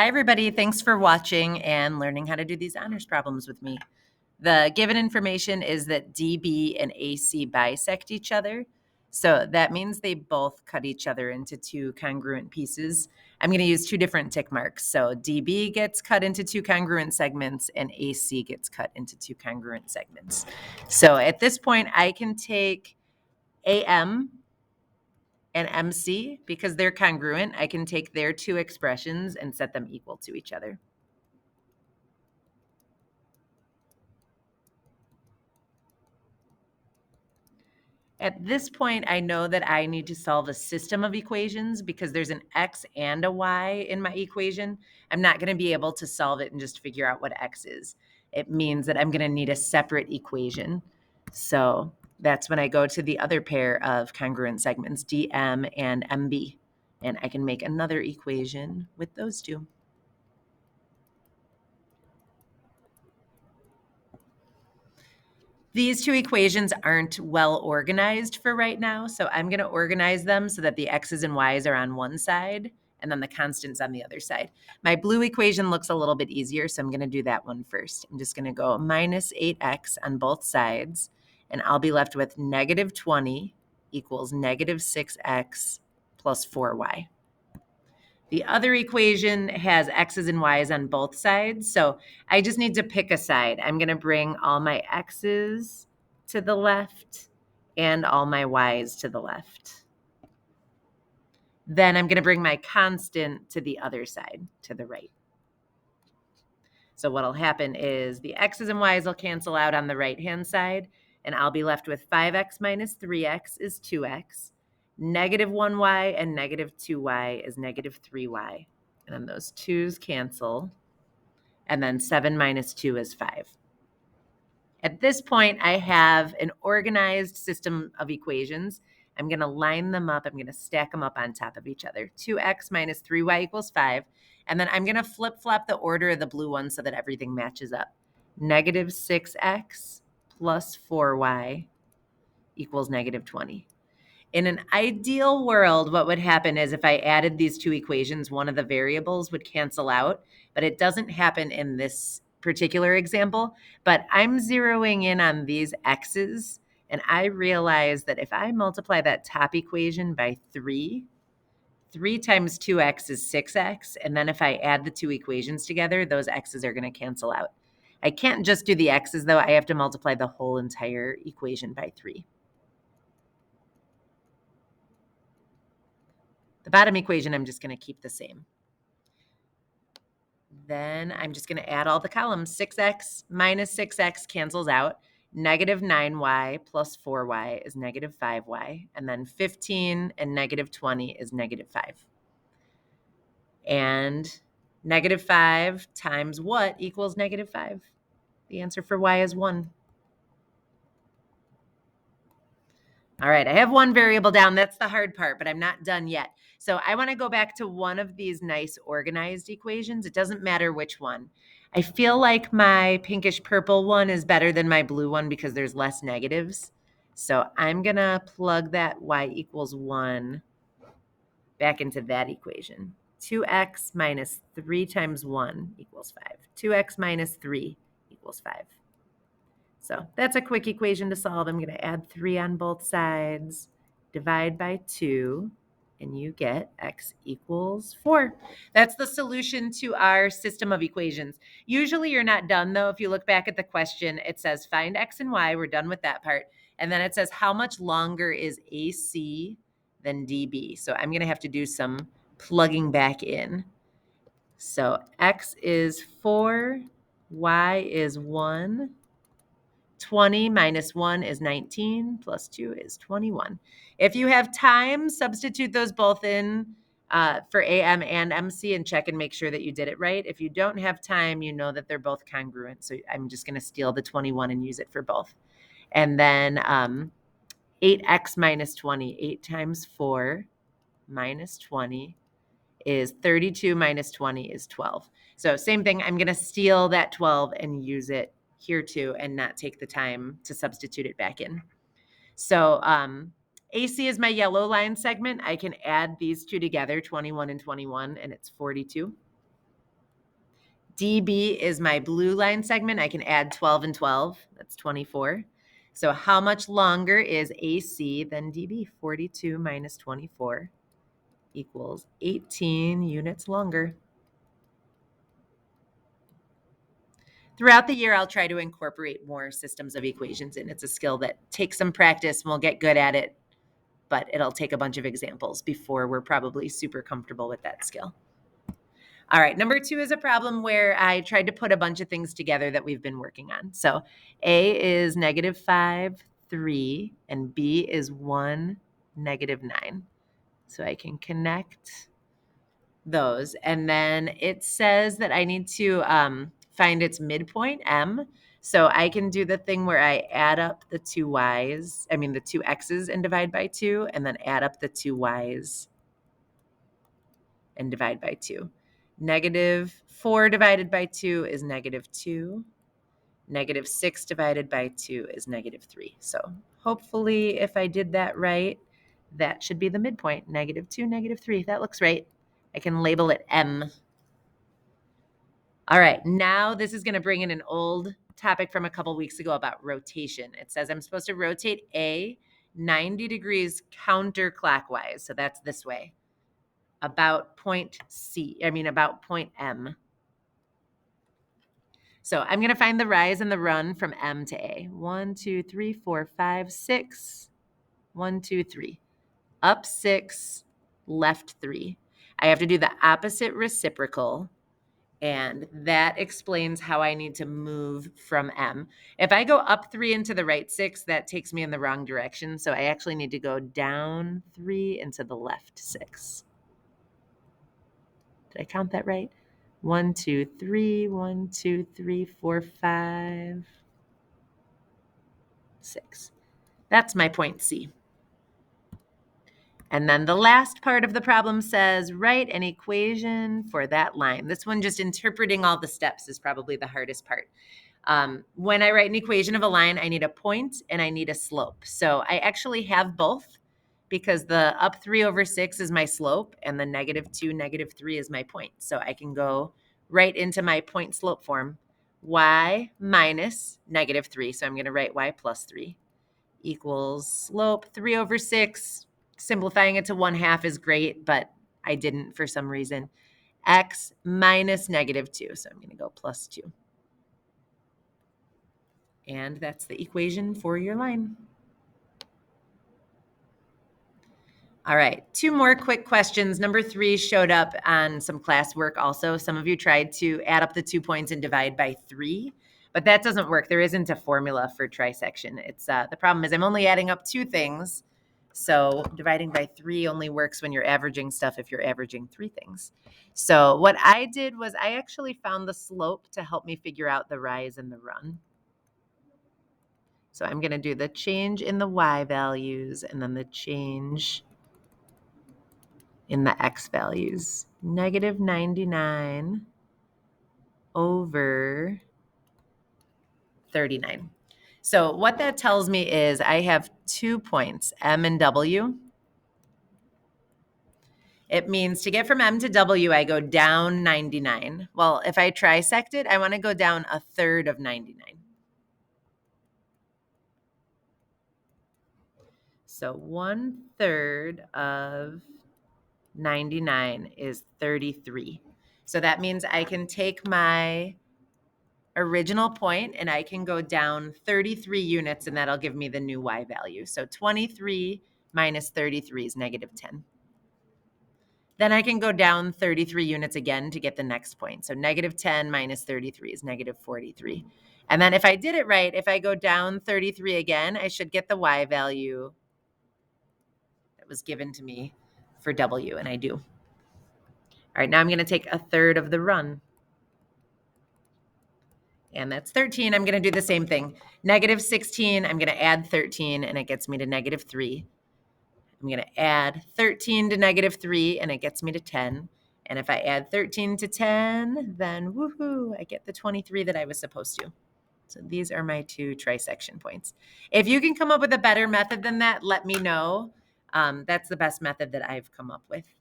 everybody. Thanks for watching and learning how to do these honors problems with me. The given information is that DB and AC bisect each other. So that means they both cut each other into two congruent pieces. I'm going to use two different tick marks. So DB gets cut into two congruent segments and AC gets cut into two congruent segments. So at this point, I can take AM and MC, because they're congruent, I can take their two expressions and set them equal to each other. At this point, I know that I need to solve a system of equations because there's an x and a y in my equation. I'm not going to be able to solve it and just figure out what x is. It means that I'm going to need a separate equation. So that's when I go to the other pair of congruent segments, DM and MB. And I can make another equation with those two. These two equations aren't well organized for right now, so I'm going to organize them so that the x's and y's are on one side and then the constants on the other side. My blue equation looks a little bit easier, so I'm going to do that one first. I'm just going to go minus 8x on both sides, and I'll be left with negative 20 equals negative 6x plus 4y. The other equation has x's and y's on both sides, so I just need to pick a side. I'm going to bring all my x's to the left and all my y's to the left. Then I'm going to bring my constant to the other side, to the right. So what'll happen is the x's and y's will cancel out on the right-hand side, and I'll be left with 5x minus 3x is 2x. Negative 1y and negative 2y is negative 3y. And then those 2's cancel. And then 7 minus 2 is 5. At this point, I have an organized system of equations. I'm going to line them up. I'm going to stack them up on top of each other. 2x minus 3y equals 5. And then I'm going to flip-flop the order of the blue one so that everything matches up. Negative 6x plus 4y equals negative 20. In an ideal world, what would happen is if I added these two equations, one of the variables would cancel out, but it doesn't happen in this particular example. But I'm zeroing in on these x's, and I realize that if I multiply that top equation by 3 times 2x is 6x, and then if I add the two equations together, those x's are going to cancel out. I can't just do the x's, though. I have to multiply the whole entire equation by 3. The bottom equation, I'm just going to keep the same. Then I'm just going to add all the columns. 6x minus 6x cancels out. Negative 9y plus 4y is negative 5y. And then 15 and negative 20 is negative 5. And negative 5 times what equals negative 5? The answer for y is 1. All right, I have one variable down. That's the hard part, but I'm not done yet. So I want to go back to one of these nice organized equations. It doesn't matter which one. I feel like my pinkish purple one is better than my blue one because there's less negatives. So I'm going to plug that y equals 1 back into that equation. 2x minus 3 times 1 equals 5. 2x minus 3 equals 5. So that's a quick equation to solve. I'm going to add 3 on both sides, divide by 2, and you get x equals 4. That's the solution to our system of equations. Usually you're not done, though. If you look back at the question, it says find x and y. We're done with that part. And then it says how much longer is AC than DB. So I'm going to have to do some plugging back in. So x is 4, y is 1. 20 minus 1 is 19, plus 2 is 21. If you have time, substitute those both in for AM and MC and check and make sure that you did it right. If you don't have time, you know that they're both congruent. So I'm just going to steal the 21 and use it for both. And then 8x minus 20, 8 times 4 minus 20 is 32 minus 20 is 12. So same thing, I'm going to steal that 12 and use it here too and not take the time to substitute it back in. So AC is my yellow line segment. I can add these two together, 21 and 21, and it's 42. DB is my blue line segment. I can add 12 and 12. That's 24. So how much longer is AC than DB? 42 minus 24 equals 18 units longer. Throughout the year, I'll try to incorporate more systems of equations in. It's a skill that takes some practice and we'll get good at it, but it'll take a bunch of examples before we're probably super comfortable with that skill. All right, number 2 is a problem where I tried to put a bunch of things together that we've been working on. So A is -5, 3, and B is 1, -9. So I can connect those. And then it says that I need to find its midpoint, M. So I can do the thing where I add up the two x's and divide by 2, and then add up the two y's and divide by 2. -4 divided by 2 is -2. -6 divided by 2 is -3. So hopefully if I did that right, that should be the midpoint, -2, -3. That looks right. I can label it M. All right, now this is going to bring in an old topic from a couple weeks ago about rotation. It says I'm supposed to rotate A 90 degrees counterclockwise. So that's this way, about point M. So I'm going to find the rise and the run from M to A. 1, 2, 3, 4, 5, 6. 1, 2, 3. Up 6, left 3. I have to do the opposite reciprocal, and that explains how I need to move from M. If I go up 3 into the right 6, that takes me in the wrong direction. So I actually need to go down 3 into the left 6. Did I count that right? 1, 2, 3, 1, 2, 3, 4, 5, 6. That's my point C. And then the last part of the problem says, write an equation for that line. This one, just interpreting all the steps, is probably the hardest part. When I write an equation of a line, I need a point and I need a slope. So I actually have both, because the up 3 over 6 is my slope and the -2, -3 is my point. So I can go right into my point slope form. Y minus -3. So I'm going to write y plus 3 equals slope 3 over 6. Simplifying it to 1/2 is great, but I didn't for some reason. X minus -2. So I'm going to go plus 2. And that's the equation for your line. All right, 2 more quick questions. Number 3 showed up on some classwork also. Some of you tried to add up the 2 points and divide by 3, but that doesn't work. There isn't a formula for trisection. It's the problem is I'm only adding up 2 things. So dividing by 3 only works when you're averaging stuff if you're averaging 3 things. So what I did was I actually found the slope to help me figure out the rise and the run. So I'm going to do the change in the y values and then the change in the x values. -99 over 39. So what that tells me is I have 2 points, M and W. It means to get from M to W, I go down 99. Well, if I trisect it, I want to go down 1/3 of 99. So 1/3 of 99 is 33. So that means I can take my original point and I can go down 33 units, and that'll give me the new y value. So 23 minus 33 is -10. Then I can go down 33 units again to get the next point. So -10 minus 33 is -43. And then if I did it right, if I go down 33 again, I should get the y value that was given to me for W, and I do. All right, now I'm going to take 1/3 of the run. And that's 13. I'm going to do the same thing. -16, I'm going to add 13, and it gets me to -3. I'm going to add 13 to -3, and it gets me to 10. And if I add 13 to 10, then woohoo, I get the 23 that I was supposed to. So these are my 2 trisection points. If you can come up with a better method than that, let me know. That's the best method that I've come up with.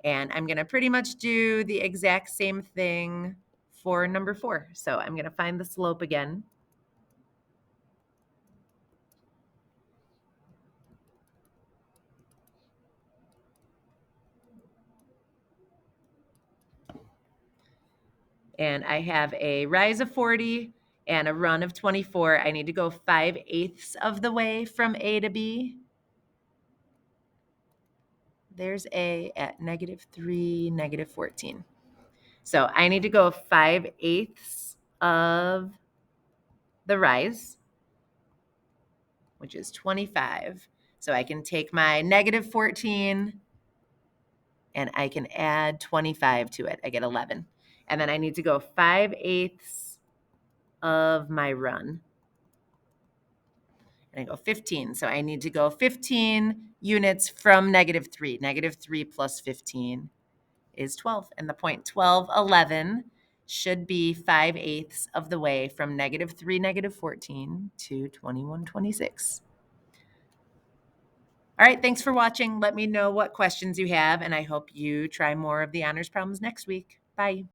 And I'm going to pretty much do the exact same thing for number 4. So I'm going to find the slope again. And I have a rise of 40 and a run of 24. I need to go 5/8 of the way from A to B. There's A at -3, -14. So I need to go 5/8 of the rise, which is 25. So I can take my -14 and I can add 25 to it. I get 11. And then I need to go 5/8 of my run. And I go 15. So I need to go 15 units from -3. -3 plus 15 is 12. And the point 12, 11 should be 5/8 of the way from -3, -14 to 21, 26. All right, thanks for watching. Let me know what questions you have, and I hope you try more of the honors problems next week. Bye.